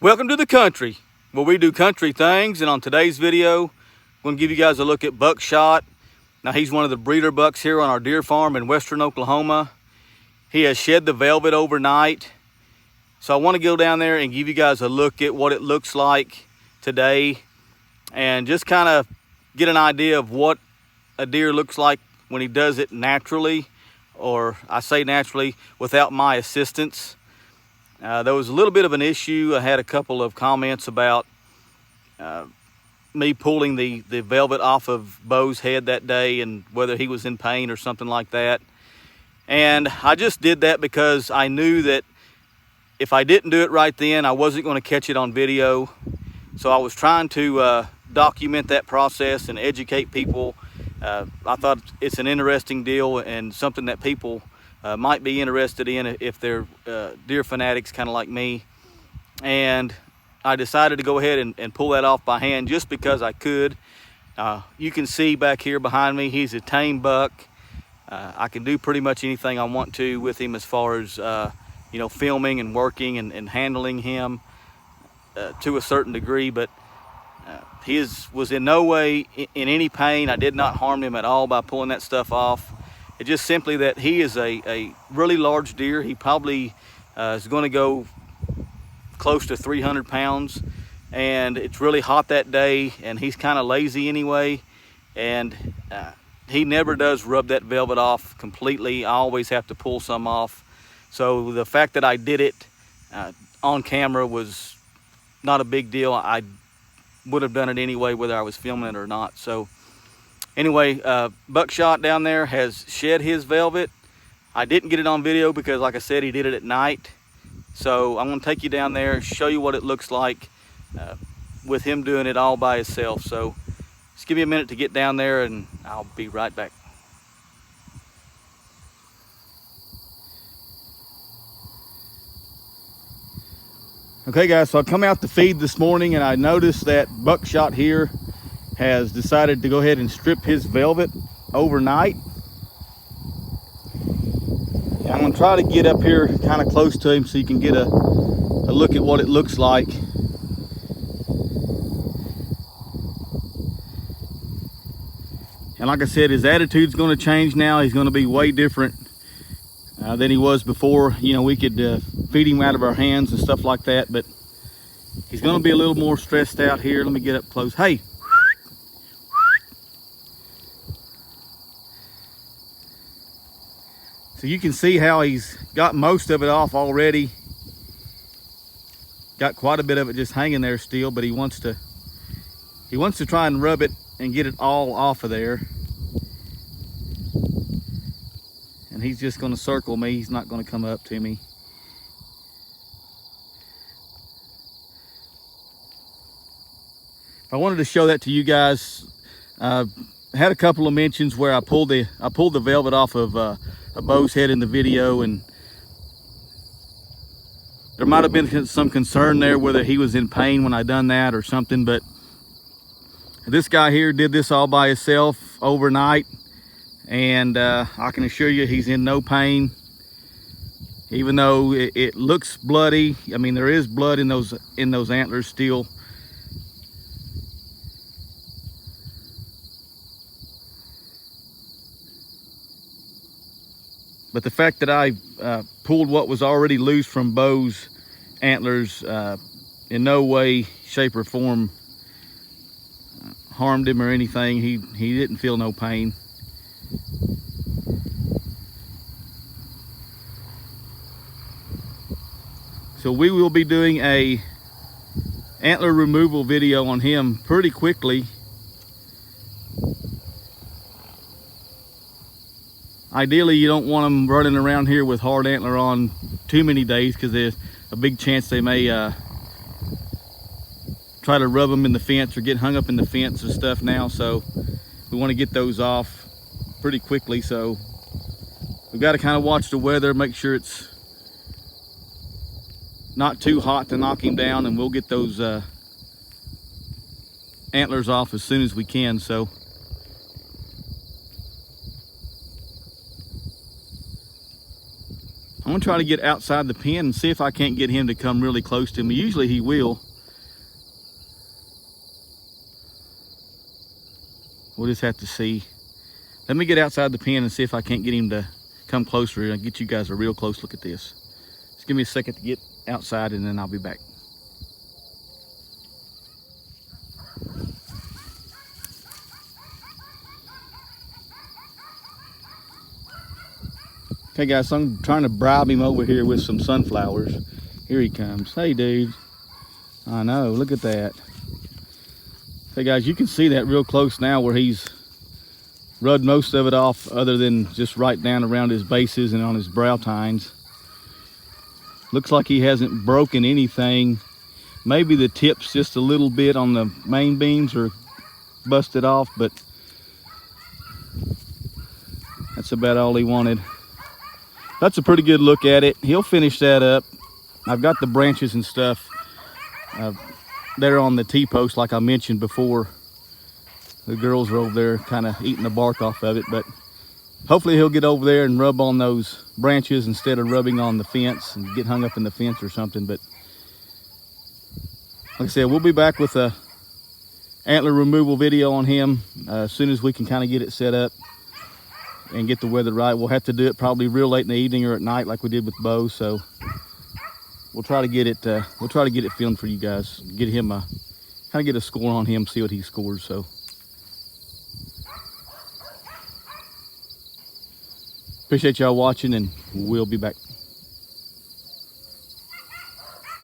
Welcome to the country, where we do country things. And on today's video, I'm going to give you guys a look at Buckshot. Now, he's one of the breeder bucks here on our deer farm in western Oklahoma. He has shed the velvet overnight. So I want to go down there and give you guys a look at what it looks like today, and just kind of get an idea of what a deer looks like when he does it naturally, or I say naturally, without my assistance. There was a little bit of an issue. I had a couple of comments about me pulling the velvet off of Bo's head that day and whether he was in pain or something like that. And I just did that because I knew that if I didn't do it right then, I wasn't going to catch it on video. So I was trying to document that process and educate people. I thought it's an interesting deal and something that people might be interested in if they're deer fanatics, kind of like me. And I decided to go ahead and pull that off by hand just because I could. You can see back here behind me, he's a tame buck. I can do pretty much anything I want to with him as far as filming and working and handling him to a certain degree, but he was in no way in any pain. I did not harm him at all by pulling that stuff off. It's just simply that he is a really large deer. He probably is going to go close to 300 pounds, and it's really hot that day, and he's kind of lazy anyway, and he never does rub that velvet off completely. I always have to pull some off. So the fact that I did it on camera was not a big deal. I would have done it anyway, whether I was filming it or not. So anyway, Buckshot down there has shed his velvet. I didn't get it on video because, like I said, he did it at night. So I'm going to take you down there, show you what it looks like with him doing it all by himself. So just give me a minute to get down there and I'll be right back. Okay guys, so I come out to feed this morning and I noticed that Buckshot here has decided to go ahead and strip his velvet overnight. I'm going to try to get up here kind of close to him so you can get a look at what it looks like. And like I said, his attitude's going to change now. He's going to be way different than he was before. We could feed him out of our hands and stuff like that, but he's going to be a little more stressed out here. Let me get up close. Hey! So you can see how he's got most of it off already. Got quite a bit of it just hanging there still, but he wants to try and rub it and get it all off of there. And he's just going to circle me. He's not going to come up to me. I wanted to show that to you guys. Had a couple of mentions where I pulled the velvet off of a Bo's head in the video, and there might have been some concern there whether he was in pain when I done that or something, but this guy here did this all by himself overnight, and I can assure you he's in no pain, even though it looks bloody. I mean, there is blood in those antlers still. But the fact that I pulled what was already loose from Bo's antlers in no way, shape, or form harmed him or anything. He didn't feel no pain. So we will be doing a antler removal video on him pretty quickly. Ideally, you don't want them running around here with hard antler on too many days, because there's a big chance they may try to rub them in the fence or get hung up in the fence and stuff now. So we want to get those off pretty quickly. So we've got to kind of watch the weather, make sure it's not too hot to knock him down, and we'll get those antlers off as soon as we can. So I'm gonna try to get outside the pen and see if I can't get him to come really close to me. Usually he will. We'll just have to see. Let me get outside the pen and see if I can't get him to come closer and get you guys a real close look at this. Just give me a second to get outside and then I'll be back. Okay guys, so I'm trying to bribe him over here with some sunflowers. Here he comes. Hey dude. I know, look at that. Hey guys, you can see that real close now where he's rubbed most of it off other than just right down around his bases and on his brow tines. Looks like he hasn't broken anything. Maybe the tips just a little bit on the main beams are busted off, but that's about all he wanted. That's a pretty good look at it. He'll finish that up. I've got the branches and stuff there on the T-post like I mentioned before. The girls are over there kind of eating the bark off of it, but hopefully he'll get over there and rub on those branches instead of rubbing on the fence and get hung up in the fence or something. But like I said, we'll be back with a antler removal video on him as soon as we can kind of get it set up and get the weather right. We'll have to do it probably real late in the evening or at night like we did with Bo. So we'll try to get it filmed for you guys. Get him kind of get a score on him, see what he scores. So appreciate y'all watching and we'll be back.